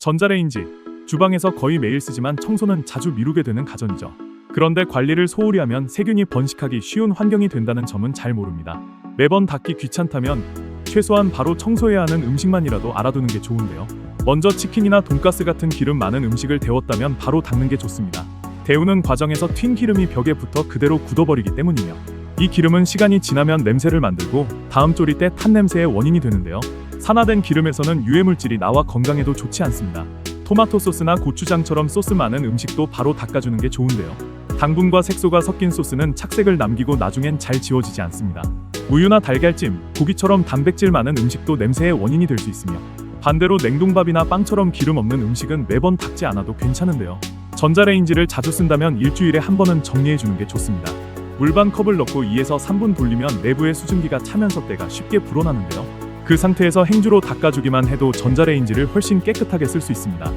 전자레인지, 주방에서 거의 매일 쓰지만 청소는 자주 미루게 되는 가전이죠. 그런데 관리를 소홀히 하면 세균이 번식하기 쉬운 환경이 된다는 점은 잘 모릅니다. 매번 닦기 귀찮다면 최소한 바로 청소해야 하는 음식만이라도 알아두는 게 좋은데요. 먼저 치킨이나 돈가스 같은 기름 많은 음식을 데웠다면 바로 닦는 게 좋습니다. 데우는 과정에서 튄 기름이 벽에 붙어 그대로 굳어버리기 때문이며, 이 기름은 시간이 지나면 냄새를 만들고 다음 조리 때 탄 냄새의 원인이 되는데요. 산화된 기름에서는 유해물질이 나와 건강에도 좋지 않습니다. 토마토 소스나 고추장처럼 소스 많은 음식도 바로 닦아주는 게 좋은데요. 당분과 색소가 섞인 소스는 착색을 남기고 나중엔 잘 지워지지 않습니다. 우유나 달걀찜, 고기처럼 단백질 많은 음식도 냄새의 원인이 될 수 있으며, 반대로 냉동밥이나 빵처럼 기름 없는 음식은 매번 닦지 않아도 괜찮은데요. 전자레인지를 자주 쓴다면 일주일에 한 번은 정리해주는 게 좋습니다. 물반 컵을 넣고 2에서 3분 돌리면 내부의 수증기가 차면서 때가 쉽게 불어나는데요. 그 상태에서 행주로 닦아주기만 해도 전자레인지를 훨씬 깨끗하게 쓸 수 있습니다.